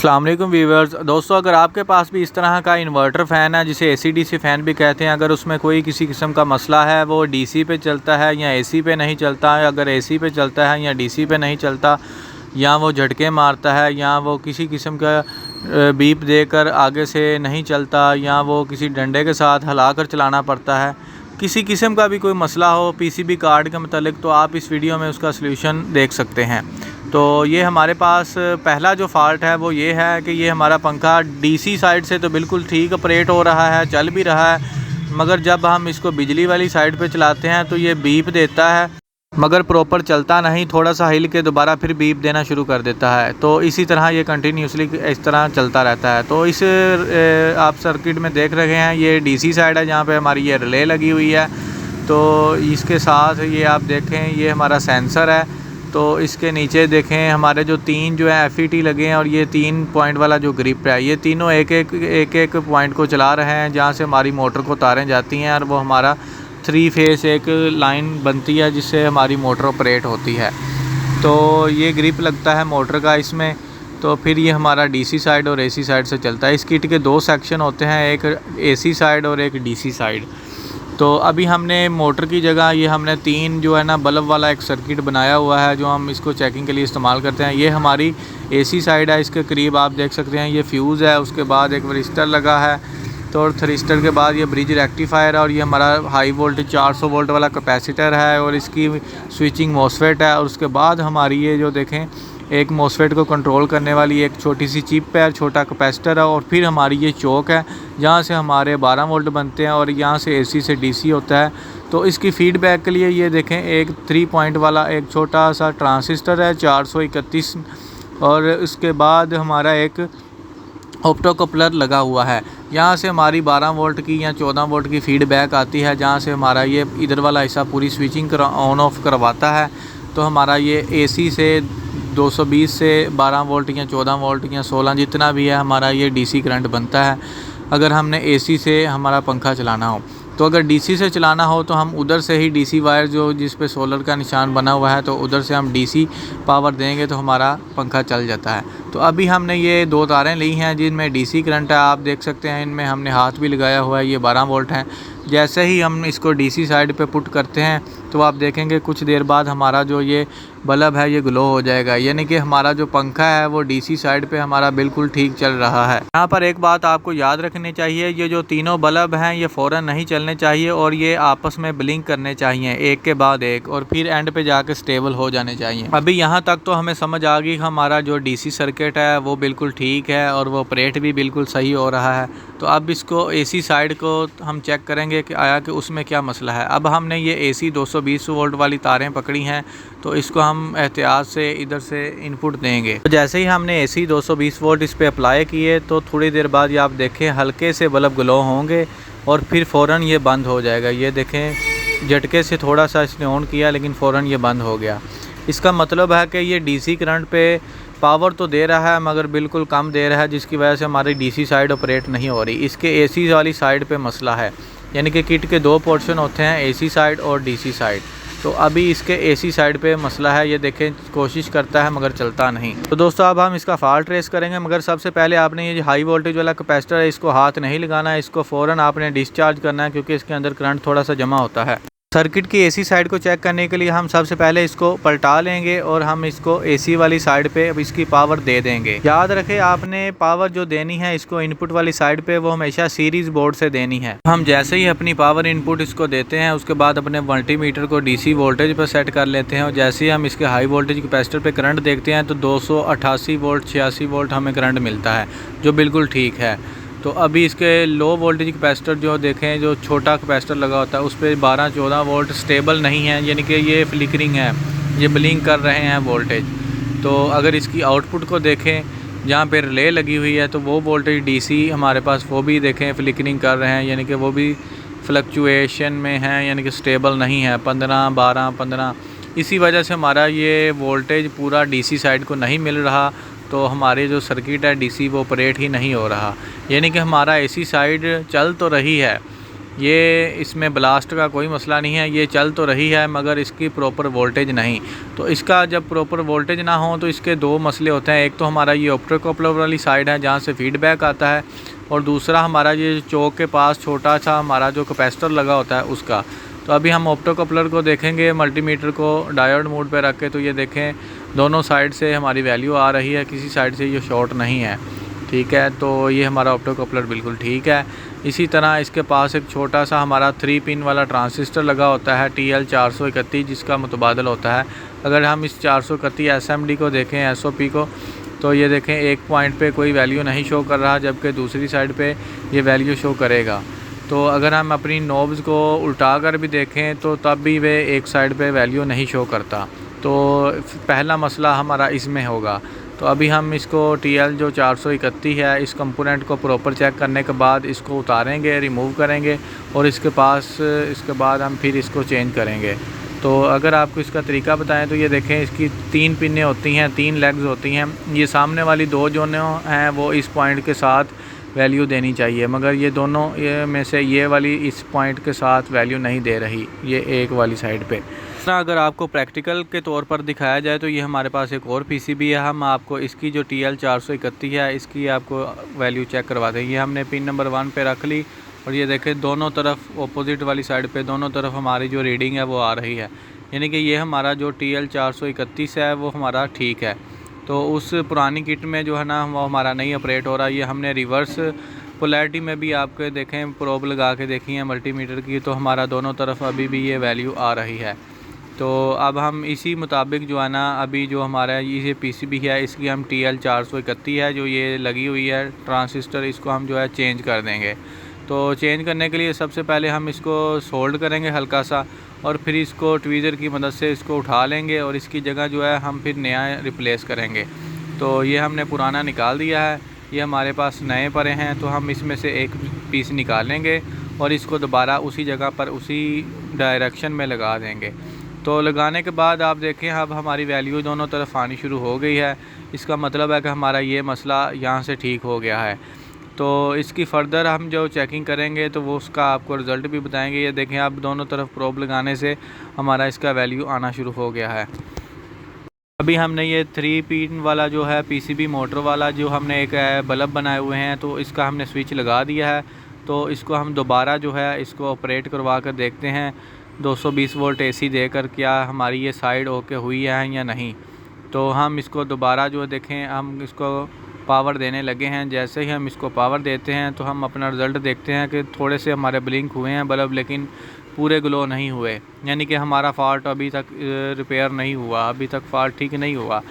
अस्सलाम वालेकुम व्यूअर्स। दोस्तों, अगर आपके पास भी इस तरह का इन्वर्टर फ़ैन है जिसे एसी डीसी फ़ैन भी कहते हैं, अगर उसमें कोई किसी किस्म का मसला है, वो डीसी पे चलता है या एसी पे नहीं चलता है, अगर एसी पे चलता है या डीसी पे नहीं चलता, या वो झटके मारता है, या वो किसी किस्म का बीप देकर आगे से नहीं चलता, या वो किसी डंडे के साथ हिलाकर चलाना पड़ता है, किसी किस्म का भी कोई मसला हो पीसीबी कार्ड के मतलब, तो आप इस वीडियो में उसका सलूशन देख सकते हैं। तो ये हमारे पास पहला जो फ़ाल्ट है वो ये है कि ये हमारा पंखा डीसी साइड से तो बिल्कुल ठीक ऑपरेट हो रहा है, चल भी रहा है, मगर जब हम इसको बिजली वाली साइड पे चलाते हैं तो ये बीप देता है, मगर प्रॉपर चलता नहीं, थोड़ा सा हिल के दोबारा फिर बीप देना शुरू कर देता है। तो इसी तरह ये कंटिन्यूसली इस तरह चलता रहता है। तो इस आप सर्किट में देख रहे हैं, ये डीसी साइड है जहाँ पे हमारी ये रिले लगी हुई है। तो इसके साथ ये आप देखें, ये हमारा सेंसर है। तो इसके नीचे देखें हमारे जो तीन जो है FET लगे हैं, और ये 3 पॉइंट वाला जो ग्रिप है, ये तीनों एक एक पॉइंट को चला रहे हैं जहाँ से हमारी मोटर को तारें जाती हैं, और वो हमारा 3 फेस एक लाइन बनती है जिससे हमारी मोटर ऑपरेट होती है। तो ये ग्रिप लगता है मोटर का इसमें। तो फिर ये हमारा डीसी साइड और एसी साइड से चलता है। इस किट के 2 सेक्शन होते हैं, एक एसी साइड और एक डीसी साइड। तो अभी हमने मोटर की जगह ये हमने 3 जो है ना बल्ब वाला एक सर्किट बनाया हुआ है, जो हम इसको चेकिंग के लिए इस्तेमाल करते हैं। ये हमारी एसी साइड है, इसके करीब आप देख सकते हैं ये फ्यूज़ है, उसके बाद एक वरिस्टर लगा है, तो थरिस्टर के बाद ये ब्रिज रेक्टिफायर है, और ये हमारा हाई वोल्टेज 400 वोल्ट वाला कैपेसिटर है, और इसकी स्विचिंग मॉसफेट है। और उसके बाद हमारी ये जो देखें एक मॉसफेट को कंट्रोल करने वाली एक छोटी सी चिप है, छोटा कैपेसिटर है, और फिर हमारी ये चौक है जहाँ से हमारे 12 वोल्ट बनते हैं, और यहाँ से एसी से डीसी होता है। तो इसकी फीडबैक के लिए ये देखें एक 3 पॉइंट वाला एक छोटा सा ट्रांसिस्टर है 431, और उसके बाद हमारा एक ऑप्टो कपलर लगा हुआ है। यहाँ से हमारी 12 वोल्ट की या 14 वोल्ट की फीडबैक आती है, जहाँ से हमारा ये इधर वाला हिस्सा पूरी स्विचिंग ऑन ऑफ करवाता है। तो हमारा ये एसी से 220 से 12 वोल्ट या 14 वोल्ट या 16 जितना भी है हमारा ये डीसी करंट बनता है, अगर हमने एसी से हमारा पंखा चलाना हो। तो अगर डीसी से चलाना हो तो हम उधर से ही डीसी वायर जो जिस पे सोलर का निशान बना हुआ है, तो उधर से हम डीसी पावर देंगे तो हमारा पंखा चल जाता है। तो अभी हमने ये 2 तारें ली हैं जिनमें डीसी करंट है, आप देख सकते हैं इनमें हमने हाथ भी लगाया हुआ है, ये 12 वोल्ट हैं। जैसे ही हम इसको डीसी साइड पे पुट करते हैं तो आप देखेंगे कुछ देर बाद हमारा जो ये बल्ब है ये ग्लो हो जाएगा, यानी कि हमारा जो पंखा है वो डीसी साइड पे हमारा बिल्कुल ठीक चल रहा है। यहाँ पर एक बात आपको याद रखनी चाहिए, ये जो तीनों बल्ब हैं ये फ़ौरन नहीं चलने चाहिए, और ये आपस में ब्लिंक करने चाहिए एक के बाद एक, और फिर एंड पे जाके स्टेबल हो जाने चाहिए। अभी यहाँ तक तो हमें समझ आ गई, हमारा जो डीसी सर्किट है वो बिल्कुल ठीक है और वो ऑपरेट भी बिल्कुल सही हो रहा है। तो अब इसको एसी साइड को हम चेक करेंगे कि आया कि उसमें क्या मसला है। अब हमने ये एसी 220 वोल्ट वाली तारें पकड़ी हैं, तो इसको हम एहतियात से इधर से इनपुट देंगे। तो जैसे ही हमने एसी 220 वोल्ट इस पर अप्लाई किए, तो थोड़ी देर बाद ये आप देखें हल्के से बल्ब ग्लो होंगे, और फिर फ़ौरन ये बंद हो जाएगा। ये देखें झटके से थोड़ा सा इसने ऑन किया, लेकिन फ़ौरन ये बंद हो गया। इसका मतलब है कि ये डीसी करंट पे पावर तो दे रहा है, मगर बिल्कुल कम दे रहा है, जिसकी वजह से हमारी डीसी साइड ऑपरेट नहीं हो रही। इसके एसी वाली साइड पे मसला है, यानी कि किट के 2 पोर्शन होते हैं, एसी साइड और डीसी साइड। तो अभी इसके एसी साइड पे मसला है, ये देखें कोशिश करता है मगर चलता नहीं। तो दोस्तों अब हम इसका फॉल्ट ट्रेस करेंगे, मगर सबसे पहले आपने ये हाई वोल्टेज वाला कैपेसिटर है इसको हाथ नहीं लगाना है, इसको फ़ौरन आपने डिस्चार्ज करना है, क्योंकि इसके अंदर करंट थोड़ा सा जमा होता है। सर्किट की एसी साइड को चेक करने के लिए हम सबसे पहले इसको पलटा लेंगे, और हम इसको एसी वाली साइड पे अब इसकी पावर दे देंगे। याद रखें आपने पावर जो देनी है इसको इनपुट वाली साइड पे वो हमेशा सीरीज़ बोर्ड से देनी है। हम जैसे ही अपनी पावर इनपुट इसको देते हैं, उसके बाद अपने मल्टीमीटर को डीसी वोल्टेज पर सेट कर लेते हैं, और जैसे ही हम इसके हाई वोल्टेज कैपेसिटर पे करंट देखते हैं तो 288 वोल्ट 86 वोल्ट हमें करंट मिलता है, जो बिल्कुल ठीक है। तो अभी इसके लो वोल्टेज कैपेसिटर जो देखें, जो छोटा कैपेसिटर लगा होता है उस पर 12-14 वोल्ट स्टेबल नहीं है, यानी कि ये फ्लिकरिंग है, ये ब्लिंक कर रहे हैं वोल्टेज। तो अगर इसकी आउटपुट को देखें जहाँ पे रिले लगी हुई है, तो वो वोल्टेज डीसी हमारे पास वो भी देखें फ्लिकरिंग कर रहे हैं, यानी कि वो भी फ्लक्चुएशन में हैं, यानी कि स्टेबल नहीं है, 15 12 15। इसी वजह से हमारा ये वोल्टेज पूरा डीसी साइड को नहीं मिल रहा, तो हमारे जो सर्किट है डीसी वो ऑपरेट ही नहीं हो रहा। यानी कि हमारा एसी साइड चल तो रही है, ये इसमें ब्लास्ट का कोई मसला नहीं है, ये चल तो रही है मगर इसकी प्रॉपर वोल्टेज नहीं। तो इसका जब प्रॉपर वोल्टेज ना हो तो इसके दो मसले होते हैं। एक तो हमारा ये ऑप्टोकपलर वाली साइड है जहाँ से फीडबैक आता है, और दूसरा हमारा ये चौक के पास छोटा सा हमारा जो कैपेसिटर लगा होता है उसका। तो अभी हम ऑप्टोकपलर को देखेंगे, मल्टीमीटर को डायोड मोड पे रख के, तो ये देखें दोनों साइड से हमारी वैल्यू आ रही है, किसी साइड से ये शॉर्ट नहीं है। ठीक है, तो ये हमारा ऑप्टोकपलर बिल्कुल ठीक है। इसी तरह इसके पास एक छोटा सा हमारा 3 पिन वाला ट्रांजिस्टर लगा होता है TL431, जिसका मुतबादल होता है। अगर हम इस 431 SMD को देखें, SOP को, तो ये देखें एक पॉइंट पे कोई वैल्यू नहीं शो कर रहा, जबकि दूसरी साइड पे ये वैल्यू शो करेगा। तो अगर हम अपनी नोब्स को उल्टा कर भी देखें तो तब भी वे एक साइड पे वैल्यू नहीं शो करता। तो पहला मसला हमारा इसमें होगा। तो अभी हम इसको TL जो 431 है, इस कंपोनेंट को प्रॉपर चेक करने के बाद इसको उतारेंगे, रिमूव करेंगे, और इसके बाद हम फिर इसको चेंज करेंगे। तो अगर आपको इसका तरीका बताएं तो ये देखें इसकी 3 पिनें होती हैं, 3 लेग्स होती हैं। ये सामने वाली 2 जो हैं वो इस पॉइंट के साथ वैल्यू देनी चाहिए, मगर ये दोनों में से ये वाली इस पॉइंट के साथ वैल्यू नहीं दे रही, ये एक वाली साइड पे। अगर आपको प्रैक्टिकल के तौर पर दिखाया जाए तो ये हमारे पास एक और PCB है। हम आपको इसकी जो TL431 है इसकी आपको वैल्यू चेक करवा देंगे। ये हमने पिन नंबर 1 पे रख ली, और ये देखें दोनों तरफ ऑपोजिट वाली साइड पे दोनों तरफ हमारी जो रीडिंग है वो आ रही है, यानी कि ये हमारा जो TL431 है वो हमारा ठीक है। तो उस पुरानी किट में जो है ना वो हमारा नहीं ऑपरेट हो रहा। ये हमने रिवर्स पोलैरिटी में भी आपके देखें प्रोब लगा के देखी है मल्टीमीटर की, तो हमारा दोनों तरफ अभी भी ये वैल्यू आ रही है। तो अब हम इसी मुताबिक जो है ना अभी जो हमारा ये PCB है इसकी हम TL431 है जो ये लगी हुई है ट्रांजिस्टर, इसको हम जो है चेंज कर देंगे। तो चेंज करने के लिए सबसे पहले हम इसको सोल्ड करेंगे हल्का सा, और फिर इसको ट्वीज़र की मदद से इसको उठा लेंगे, और इसकी जगह जो है हम फिर नया रिप्लेस करेंगे। तो ये हमने पुराना निकाल दिया है, ये हमारे पास नए पड़े हैं, तो हम इसमें से एक पीस निकालेंगे और इसको दोबारा उसी जगह पर उसी डायरेक्शन में लगा देंगे। तो लगाने के बाद आप देखें अब हमारी वैल्यू दोनों तरफ आनी शुरू हो गई है। इसका मतलब है कि हमारा ये मसला यहाँ से ठीक हो गया है। तो इसकी फ़र्दर हम जो चेकिंग करेंगे तो वो उसका आपको रिज़ल्ट भी बताएंगे। ये देखें अब दोनों तरफ प्रोब लगाने से हमारा इसका वैल्यू आना शुरू हो गया है। अभी हमने ये 3 पिन वाला जो है PCB मोटर वाला जो हमने एक बल्ब बनाए हुए हैं, तो इसका हमने स्विच लगा दिया है। तो इसको हम दोबारा जो है इसको ऑपरेट करवा कर देखते हैं 220 वोल्ट AC देकर क्या हमारी ये साइड ओके हुई है या नहीं। तो हम इसको दोबारा जो देखें हम इसको पावर देने लगे हैं। जैसे ही हम इसको पावर देते हैं तो हम अपना रिज़ल्ट देखते हैं कि थोड़े से हमारे ब्लिंक हुए हैं बल्ब, लेकिन पूरे ग्लो नहीं हुए, यानी कि हमारा फ़ॉल्ट अभी तक रिपेयर नहीं हुआ, अभी तक फ़ॉल्ट ठीक नहीं हुआ।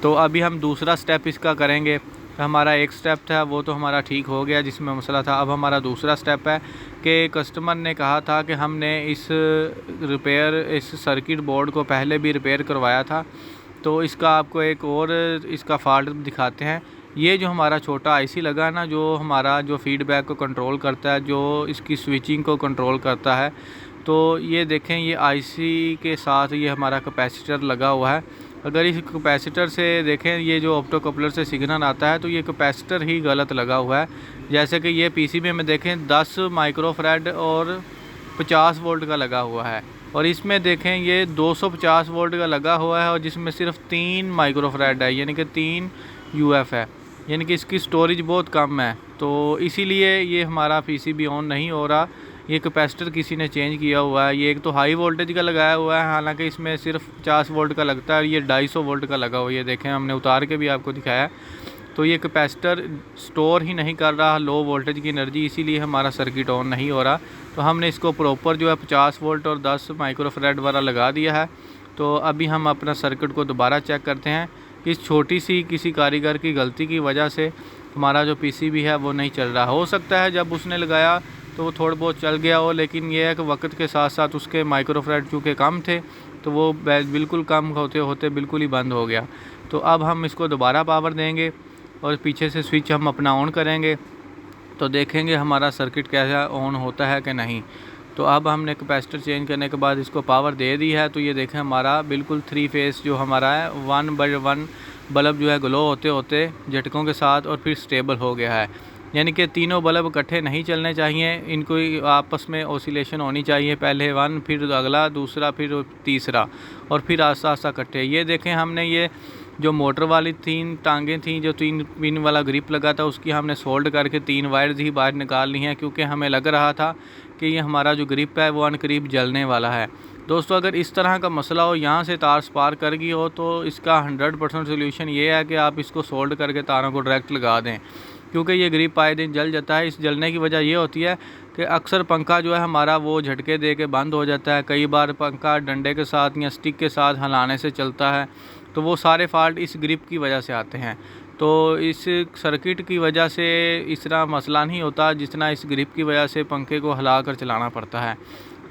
तो अभी हम दूसरा स्टेप इसका करेंगे। तो हमारा एक स्टेप था वो तो हमारा ठीक हो गया जिसमें मसला था। अब हमारा दूसरा स्टेप है कि कस्टमर ने कहा था कि हमने इस सर्किट बोर्ड को पहले भी रिपेयर करवाया था, तो इसका आपको एक और इसका फॉल्ट दिखाते हैं। ये जो हमारा छोटा IC लगा ना, जो हमारा जो फीडबैक को कंट्रोल करता है, जो इसकी स्विचिंग को कंट्रोल करता है, तो ये देखें ये IC के साथ ये हमारा कैपेसिटर लगा हुआ है। अगर इस कैपेसिटर से देखें ये जो ऑप्टोकपलर से सिग्नल आता है तो ये कैपेसिटर ही गलत लगा हुआ है। जैसे कि ये PCB में देखें 10 माइक्रोफैराड और 50 वोल्ट का लगा हुआ है, और इसमें देखें ये 250 वोल्ट का लगा हुआ है और जिसमें सिर्फ 3 माइक्रोफैराड है, यानी कि 3 UF है, यानी कि इसकी स्टोरेज बहुत कम है। तो इसीलिए ये हमारा PCB ऑन नहीं हो रहा। ये कैपेसिटर किसी ने चेंज किया हुआ है। ये एक तो हाई वोल्टेज का लगाया हुआ है, हालांकि इसमें सिर्फ 50 वोल्ट का लगता है, और ये 250 वोल्ट का लगा हुआ है। ये देखें हमने उतार के भी आपको दिखाया। तो ये कैपेसिटर स्टोर ही नहीं कर रहा लो वोल्टेज की एनर्जी, इसीलिए हमारा सर्किट ऑन नहीं हो रहा। तो हमने इसको प्रॉपर जो है 50 वोल्ट और 10 माइक्रोफैराड वाला लगा दिया है। तो अभी हम अपना सर्किट को दोबारा चेक करते हैं कि इस छोटी सी किसी कारीगर की गलती की वजह से हमारा जो PCB है वो नहीं चल रहा। हो सकता है जब उसने लगाया तो वो थोड़ा बहुत चल गया हो, लेकिन यह है कि वक्त के साथ साथ उसके माइक्रोफैराड चूँकि कम थे तो वो बिल्कुल कम होते होते बिल्कुल ही बंद हो गया। तो अब हम इसको दोबारा पावर देंगे और पीछे से स्विच हम अपना ऑन करेंगे, तो देखेंगे हमारा सर्किट कैसा ऑन होता है कि नहीं। तो अब हमने कैपेसिटर चेंज करने के बाद इसको पावर दे दी है। तो ये देखें हमारा बिल्कुल 3 फेस जो हमारा है 1/1 बल्ब जो है ग्लो होते होते झटकों के साथ और फिर स्टेबल हो गया है। यानी कि तीनों बल्ब इकट्ठे नहीं चलने चाहिए, इनको आपस में ओसिलेशन होनी चाहिए। पहले वन, फिर अगला, दूसरा, फिर तीसरा, और फिर आस्ता आस्ता इकट्ठे। ये देखें, हमने ये जो मोटर वाली 3 टांगें थी, जो 3 पिन वाला ग्रिप लगा था, उसकी हमने सोल्ड करके 3 वायर्स ही बाहर निकाल ली हैं, क्योंकि हमें लग रहा था कि ये हमारा जो ग्रिप है वो अनकरीब जलने वाला है। दोस्तों, अगर इस तरह का मसला हो, यहाँ से तार स्पार्क कर गई हो, तो इसका 100% सोल्यूशन ये है कि आप इसको सोल्ड करके तारों को डायरेक्ट लगा दें, क्योंकि ये ग्रिप आए दिन जल जाता है। इस जलने की वजह ये होती है कि अक्सर पंखा जो है हमारा वो झटके दे के बंद हो जाता है। कई बार पंखा डंडे के साथ या स्टिक के साथ हिलाने से चलता है, तो वो सारे फॉल्ट इस ग्रिप की वजह से आते हैं। तो इस सर्किट की वजह से इस तरह मसला नहीं होता जितना इस ग्रिप की वजह से पंखे को हिला कर चलाना पड़ता है।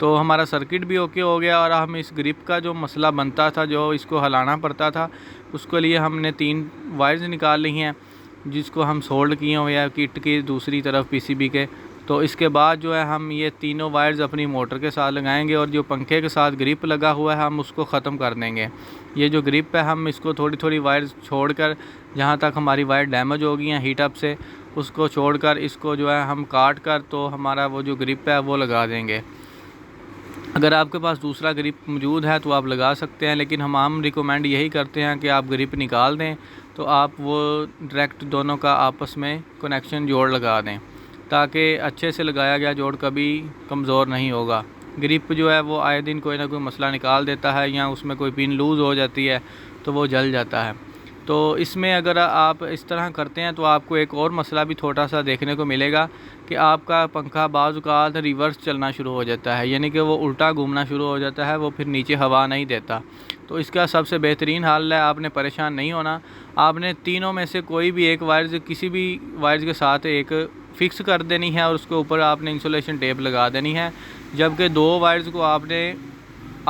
तो हमारा सर्किट भी ओके हो गया, और हम इस ग्रिप का जो मसला बनता था, जो इसको हिलाना पड़ता था, उसके लिए हमने 3 वायर्स निकाल ली हैं, जिसको हम सोल्ड किए हुए हैं किट की दूसरी तरफ पीसीबी के। तो इसके बाद जो है हम ये तीनों वायर्स अपनी मोटर के साथ लगाएंगे, और जो पंखे के साथ ग्रिप लगा हुआ है हम उसको ख़त्म कर देंगे। ये जो ग्रिप है, हम इसको थोड़ी थोड़ी वायर्स छोड़कर, जहाँ तक हमारी वायर डैमेज हो गई हैं हीट अप से, उसको छोड़कर इसको जो है हम काट कर, तो हमारा वो जो ग्रिप है वो लगा देंगे। अगर आपके पास दूसरा ग्रिप मौजूद है तो आप लगा सकते हैं, लेकिन हम रिकमेंड यही करते हैं कि आप ग्रिप निकाल दें, तो आप वो डायरेक्ट दोनों का आपस में कनेक्शन जोड़ लगा दें, ताकि अच्छे से लगाया गया जोड़ कभी कमज़ोर नहीं होगा। ग्रिप जो है वो आए दिन कोई ना कोई मसला निकाल देता है, या उसमें कोई पिन लूज़ हो जाती है तो वो जल जाता है। तो इसमें अगर आप इस तरह करते हैं तो आपको एक और मसला भी थोड़ा सा देखने को मिलेगा कि आपका पंखा बाज़ औक़ात रिवर्स चलना शुरू हो जाता है, यानी कि वो उल्टा घूमना शुरू हो जाता है, वो फिर नीचे हवा नहीं देता। तो इसका सबसे बेहतरीन हल है, आपने परेशान नहीं होना। आपने तीनों में से कोई भी एक वायर किसी भी वायर के साथ एक फ़िक्स कर देनी है, और उसके ऊपर आपने इंसुलेशन टेप लगा देनी है, जबकि 2 वायर्स को आपने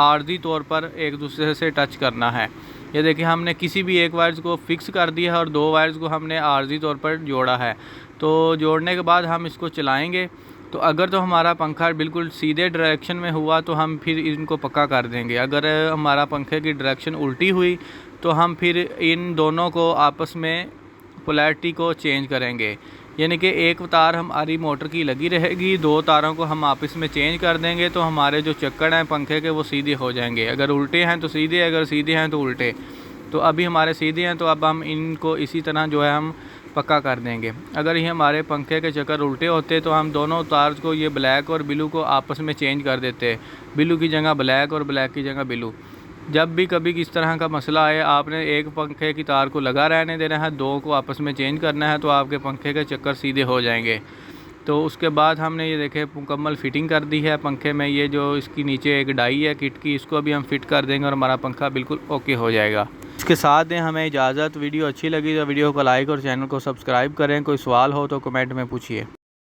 आर्जी तौर पर एक दूसरे से टच करना है। ये देखिए, हमने किसी भी एक वायर्स को फ़िक्स कर दिया है और 2 वायर्स को हमने आर्जी तौर पर जोड़ा है। तो जोड़ने के बाद हम इसको चलाएंगे, तो अगर तो हमारा पंखा बिल्कुल सीधे डायरेक्शन में हुआ तो हम फिर इनको पक्का कर देंगे। अगर हमारा पंखे की डायरेक्शन उल्टी हुई तो हम फिर इन दोनों को आपस में पोलैरिटी को चेंज करेंगे, यानी कि एक तार हमारी मोटर की लगी रहेगी, 2 तारों को हम आपस में चेंज कर देंगे, तो हमारे जो चक्कर हैं पंखे के वो सीधे हो जाएंगे। अगर उल्टे हैं तो सीधे, अगर सीधे हैं तो उल्टे। तो अभी हमारे सीधे हैं, तो अब हम इनको इसी तरह जो है हम पक्का कर देंगे। अगर ये हमारे पंखे के चक्कर उल्टे होते तो हम दोनों तार को, ये ब्लैक और ब्लू को आपस में चेंज कर देते, ब्लू की जगह ब्लैक और ब्लैक की जगह ब्लू। जब भी कभी किस तरह का मसला आए, आपने एक पंखे की तार को लगा रहने देना है, 2 को आपस में चेंज करना है, तो आपके पंखे के चक्कर सीधे हो जाएंगे। तो उसके बाद हमने ये देखे मुकम्मल फ़िटिंग कर दी है पंखे में। ये जो इसकी नीचे एक डाई है किट की, इसको भी हम फिट कर देंगे और हमारा पंखा बिल्कुल ओके हो जाएगा। इसके साथ दें हमें इजाज़त। वीडियो अच्छी लगी तो वीडियो को लाइक और चैनल को सब्सक्राइब करें। कोई सवाल हो तो कमेंट में पूछिए।